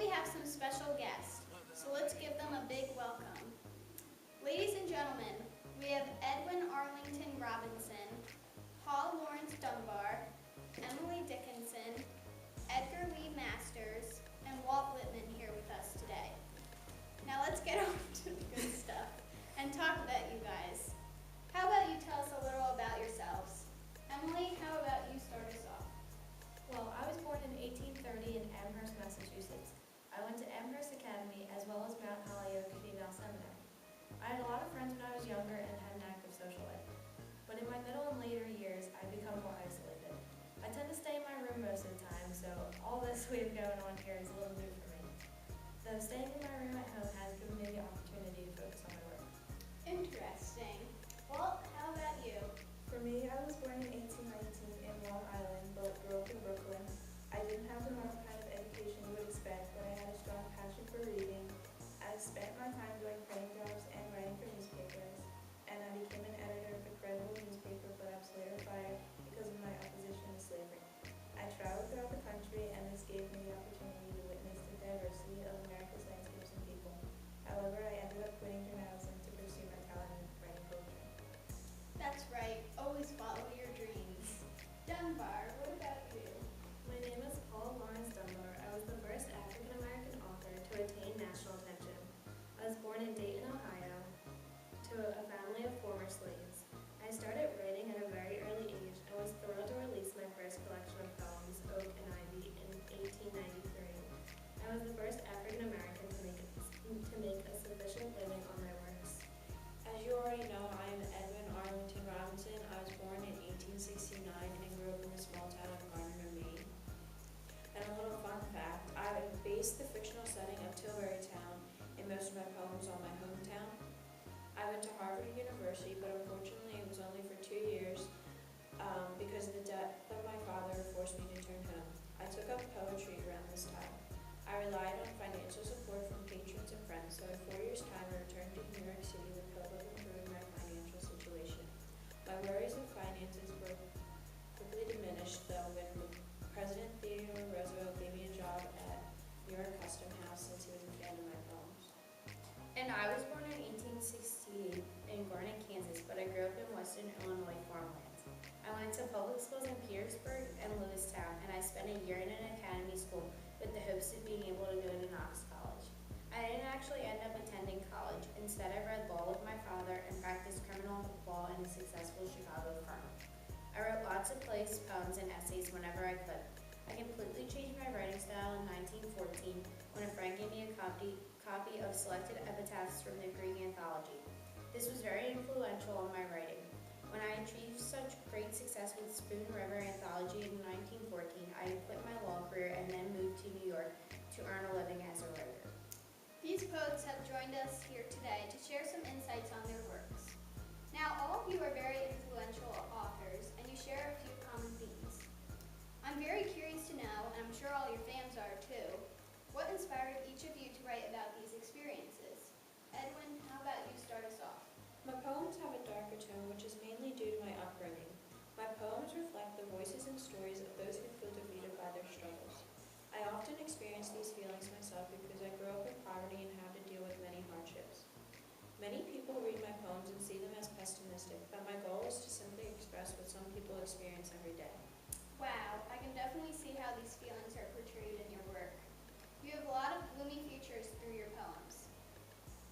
we have some special guests, so let's give them a big welcome. Ladies and gentlemen, we have Edwin Arlington Robinson, Paul Lawrence Dunbar, Emily Dickinson, Edgar Lee Masters, and Walt Whitman here with us today. Now let's get on to the good stuff and talk about you guys. How about you tell us a little about yourselves? Emily, how about you start us off? Well, I was born in 1830 in Amherst, Massachusetts. I went to Amherst Academy as well as Mount Holyoke Female Seminary. I had a lot of friends when I was younger and had an active social life. But in my middle and later years, I've become more isolated. I tend to stay in my room most of the time, so all this we have going on here is a little new for me. Though staying in my room at home has given me the opportunity to focus on my work. Interesting. Walt, how about you? For me, I was born in 1819 in Long Island, but grew up in Brooklyn. I didn't have the normal kind of education you would expect, but I had a strong passion for reading. I spent my time doing printing jobs and writing for newspapers, and I became an editor of a credible newspaper, but I was later fired because of my opposition to slavery. I traveled throughout the country, and this gave me the opportunity to witness the diversity of America's landscapes and people. However, I ended up quitting journalism to pursue my talent in writing poetry. That's right, always follow your dreams. Dunbar, what about you? My name is Paul Lawrence Dunbar. I was the first African-American author to attain national attention. I was born in Dayton, Ohio, to a family of former slaves. I started writing at a very early age and was thrilled to release my first collection of poems, Oak and Ivy, in 1893. I was the first African-American to make a sufficient living on my works. As you already know, I am Edwin Arlington Robinson. I was born in 1869 and grew up in the small town of Gardner, Maine. And a little fun fact, I based the fictional setting of Tilbury Town in most of my poems on my hometown. I went to Harvard University, but unfortunately it was only for 2 years because the death of my father forced me to return home. I took up poetry around this time. I relied on financial support from patrons and friends, so in 4 years' time I returned to New York City with hope of improving my financial situation. My worries of finances were quickly diminished, though, when President Theodore Roosevelt gave me a job at New York Custom House since he was a fan of my poems. And I was born in 1868 in Garnet, Kansas, but I grew up in Western Illinois farmlands. I went to public schools in Petersburg and Lewistown, and I spent a year in an academy school with the hopes of being able to go to Knox College. I didn't actually end up attending college. Instead, I read law with my father and practiced criminal law in a successful Chicago firm. I wrote lots of plays, poems, and essays whenever I could. I completely changed my writing style in 1914 when a friend gave me a copy of selected epitaphs from the Greek anthology. This was very influential on my writing. When I achieved such great success with Spoon River Anthology in 1914, I quit my law career and then moved to New York to earn a living as a writer. These poets have joined us here today to share some insights on their works. Now, all of you are very influential authors, and you share a few common themes. I'm very curious to know, and I'm sure all your fans are too, what inspired each of you to write about these experiences? Edwin, how about you start us off? My poems have a darker tone, which is mainly due to my upbringing. My poems reflect the voices and stories of those who feel defeated by their struggles. I often experience these feelings myself because I grew up in poverty and had to deal with many hardships. Many people read my poems and see them as pessimistic, but my goal is to simply express what some people experience every day. Wow, I can definitely see how these feelings are portrayed in your work. You have a lot of gloomy features through your poems.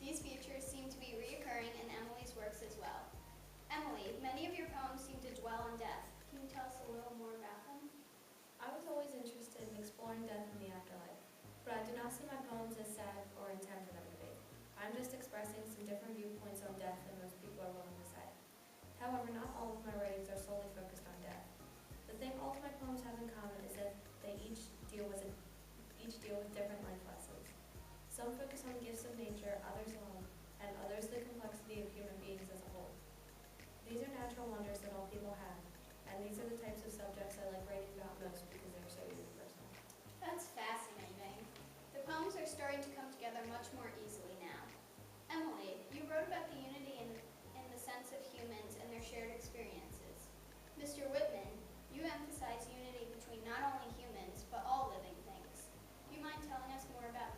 These features seem to be reoccurring in Emily's works as well. Emily, many of your poems seem to dwell on death. Can you tell us a little more about them? I was always interested in exploring death in the afterlife, but I do not see my poems as sad or intend for them to be. I'm just expressing some different viewpoints on death than most people are willing to say. However, not all of my writings are solely focused on death. The thing all of my poems have in common is that they each deal with different life lessons. Some focus on the gifts of nature, others on, and others the complexity of human beings as a whole. These are natural wonders that all people have, and these are the types of subjects I like writing about most because they're so universal. That's fascinating. The poems are starting to come together much more easily now. Emily, you wrote about the unity in the sense of humans and their shared experiences. Mr. Whitman, you emphasize unity between not only humans, but all living things. Do you mind telling us more about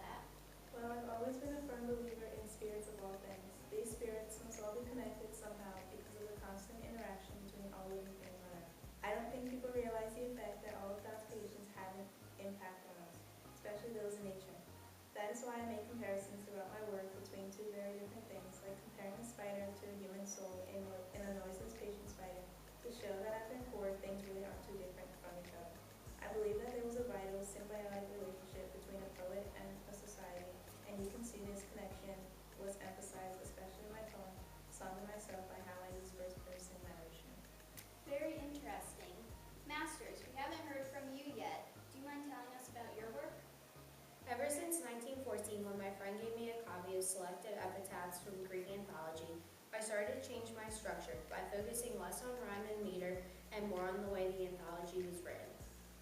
That is why I make comparisons throughout my work between two very different things, like comparing a spider to a human soul in a noiseless patient spider, to show that at their core, things really aren't too different from each other. I believe that there was a vital, symbiotic relationship between a poet and a society, and you can see this connection was emphasized, especially in my poem, Song to Myself, by how I use first person narration. Very interesting. Masters, we haven't heard from you yet. Do you mind telling us about your work? Ever since 1914, when my friend gave me a copy of selected epitaphs from Greek anthology, I started to change my structure by focusing less on rhyme and meter and more on the way the anthology was written.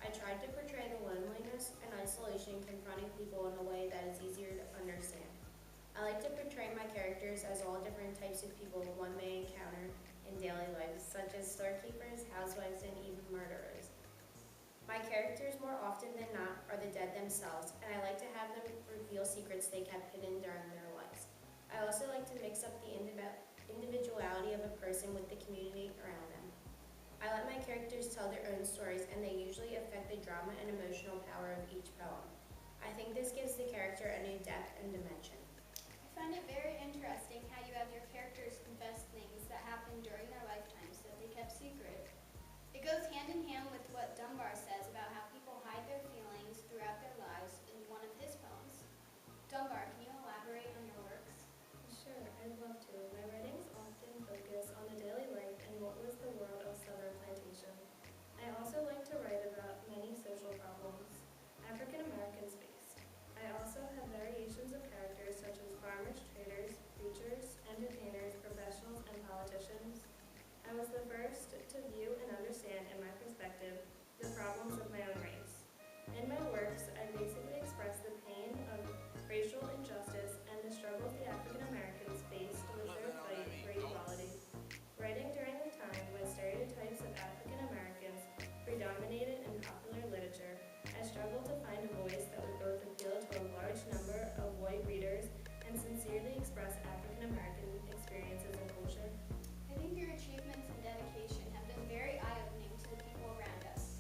I tried to portray the loneliness and isolation confronting people in a way that is easier to understand. I like to portray my characters as all different types of people one may encounter in daily life, such as storekeepers, housewives, and even murderers. My characters, more often than not, are the dead themselves, and I like to have them reveal secrets they kept hidden during their lives. I also like to mix up the individuality of a person with the community around them. I let my characters tell their own stories, and they usually affect the drama and emotional power of each poem. I think this gives the character a new depth and dimension. I find it very interesting how you have your characters confess things that happened during their lifetimes that they kept secret. It goes hand in hand with what Dunbar says about how people hide their feelings throughout their lives in one of his poems. Dunbar, can you elaborate on your works? Sure, I'd love to. My writings often focus on the daily life and what was the world of summer plantation. I also like to write about many social problems African Americans faced. I also have variations of characters such as farmers, traders, preachers, entertainers, professionals, and politicians. I was the first to view and understand, in my perspective, the problems of my own race. In my works, I basically express the pain of racial injustice and the struggles the African Americans faced with their fight for equality. Writing during the time when stereotypes of African Americans predominated in popular literature, I struggled to find a voice that would both appeal to a large number of white readers and sincerely express African American experiences and culture. I think your achievements and dedication have been very eye-opening to the people around us.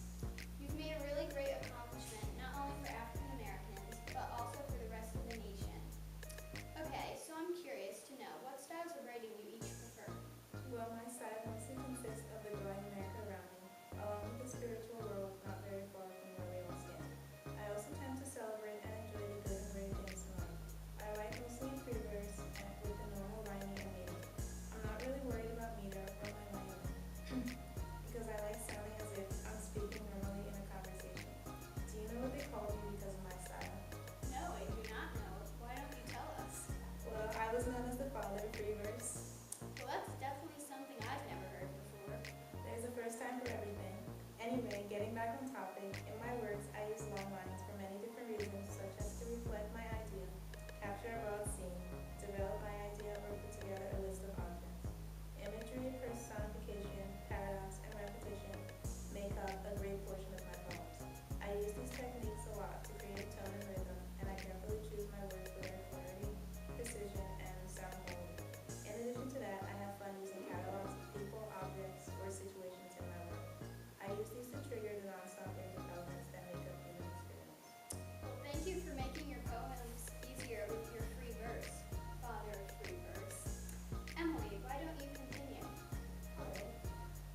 You've made a really great accomplishment, not only for African Americans, but also for the rest of the nation. Okay, so I'm curious to know, what styles of writing you each prefer? Well, my style mostly consists of the growing America around me, along with the spiritual world not very far from where we all stand. I also tend to celebrate and enjoy the good and great things in life. I write mostly in free verse and with the normal rhyming and meter. I'm not really worried about meter or my language because I like sounding as if I'm speaking normally in a conversation. Do you know what they call me because of my style? No, I do not know. Why don't you tell us? Well, I was known as the father of free verse. Well, that's definitely something I've never heard before. There's a first time for everything. Anyway, getting back on topic, in my works I use long lines for many different reasons, such as to reflect my idea, capture a broad scene, develop my idea, or put together a list of objects. Imagery, personification, paradox, and repetition make up a great portion of my poems. I use these techniques a lot to create tone and rhythm, and I carefully choose my words for their clarity, precision, and sound quality. In addition to that, I have fun using catalogs of people, objects, or situations in my work. I use these to trigger the non-stop rhythm elements that make up human experience. Well, thank you for making your poems easier with your free verse, father of free verse. Emily, why don't you continue? Hello.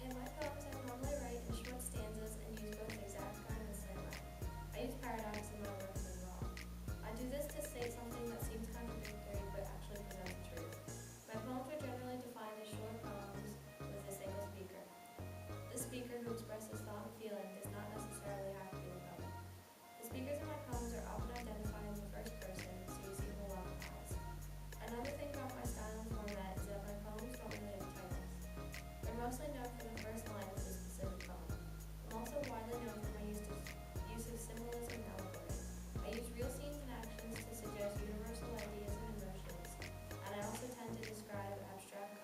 In my poems, I normally write in short stanzas and use both exact rhyme and slang rhyme. I use paradox in my work as well. I do this to say something that seems contradictory but actually presents the truth. My poems are generally defined as short poems with a single speaker. The speaker who expresses thought and feeling does not necessarily have to be the poet. The speakers in my poems are often identified in the first person, so you see a whole lot of eyes. Another thing about my style and format is that my poems don't really have titles. They're mostly known for the first line of the specific poem. I'm also widely known for my use of symbolism and allegory. I use real scenes and actions to suggest universal ideas and emotions, and I also tend to describe abstract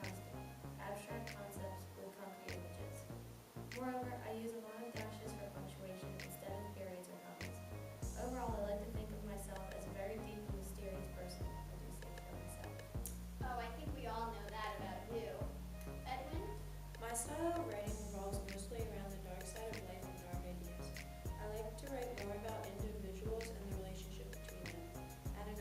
concepts with concrete images. Moreover, I use a lot of dashes for punctuation instead of periods or commas. Overall, I like to think of myself as a very deep and mysterious person. I do say for myself. Oh, I think we all know that about you. Edwin? My style of writing revolves mostly around the dark side of life and dark ideas. I like to write more about individuals and the relationship between them. At an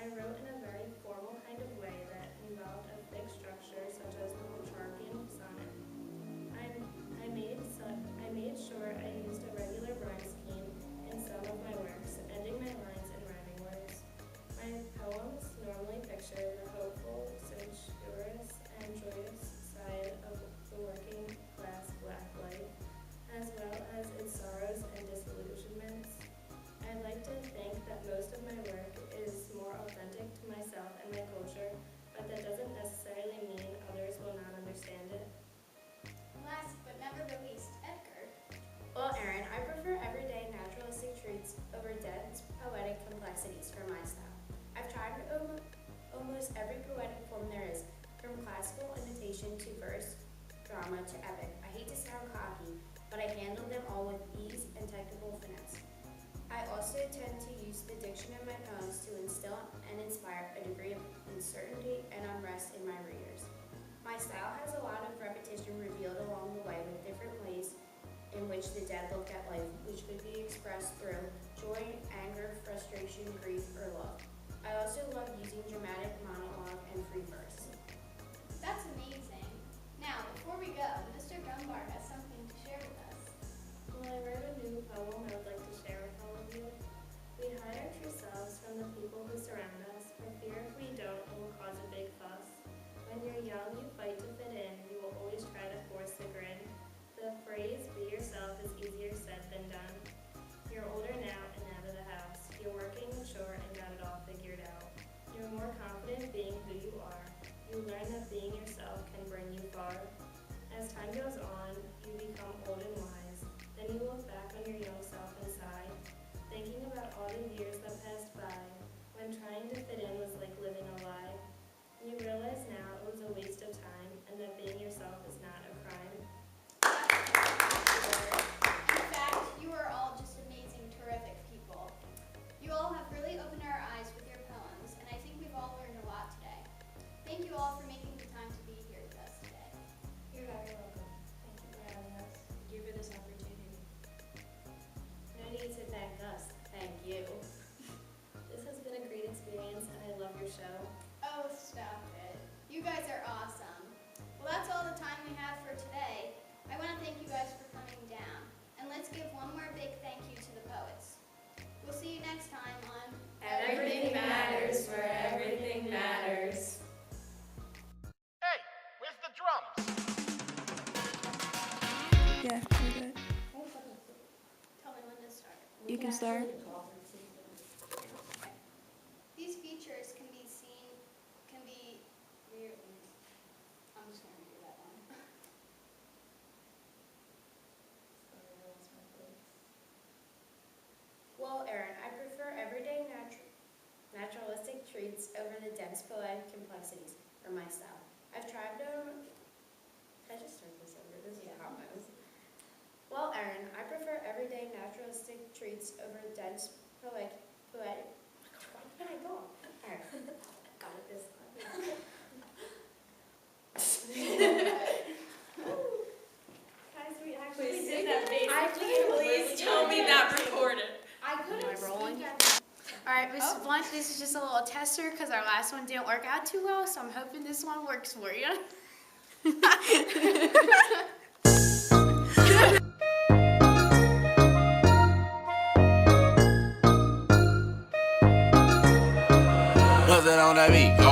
I wrote in a very formal kind of way that involved a fixed structure such as the Petrarchan sonnet. I made sure I used a regular rhyme scheme in some of my works, ending my lines in rhyming words. My poems normally picture the hopeful, sensuous, and joyous side of the working class black life, as well as its sorrows and disillusionments. I'd like to think that most of my work is more authentic to myself and my culture, but that doesn't necessarily mean others will not understand it. Last but never the least, Edgar. Well, Erin, I prefer everyday naturalistic treats over dense poetic complexities for my style. I've tried almost every poetic form there is, from classical imitation to verse, drama to epic. I hate to sound cocky, but I handle them all with ease and technical finesse. I also tend to use the diction of my poems to instill and inspire a degree of uncertainty and unrest in my readers. My style has a lot of repetition revealed along the way with different ways in which the dead looked at life, which could be expressed through joy, anger, frustration, grief, or love. I also love using dramatic monologue and free verse. That's amazing. Now, before we go, Mr. Dunbar has something to share with us. Well, I wrote a new poem I would like to share with all of you. We hide our true selves from the people who surround us, for fear if we don't, it will cause a big fuss. When you're young, you fight to fit in, you will always try to force the grin. The phrase, be yourself, is easier said than done. You're older now and out of the house. You're working, mature, and got it all figured out. You're more confident being who you are. You learn that being yourself can bring you far. As time goes on, you become old and wise. Then you look back on your young self and sigh, thinking about all the years that passed by, when trying to fit in was like living a lie. You realize now it was a waste of time, and that being yourself is not a crime. In fact, you are all just amazing, terrific people. You all have really opened our eyes with your poems, and I think we've all learned a lot today. Thank you all for making the time to be here with us today. You're very welcome. Thank you for having us. Thank you for this opportunity. No need to thank us. Thank you. This has been a great experience, and I love your show. Oh, stop it. You guys are awesome. Well, that's all the time we have for today. I want to thank you guys for coming down. And let's give one more big thank you to the poets. We'll see you next time on Everything matters where everything matters. Hey, where's the drums? Yeah, we're good. Tell me when to start. You can start. These features can be seen, I'm just going to redo that one. Well, Erin, I prefer everyday naturalistic treats over the dense poetic complexities for my style. I've tried them. Can I just start this over? This is how it goes. Well, Erin, I prefer everyday naturalistic treats over dense poetic. Where did I go? Alright, got it this time. Guys, we actually did that basically. Please tell me that recorded. I couldn't Am I rolling? speak at. Alright, Miss Blunt, this is just a little tester because our last one didn't work out too well, so I'm hoping this one works for you. What's it on that beat?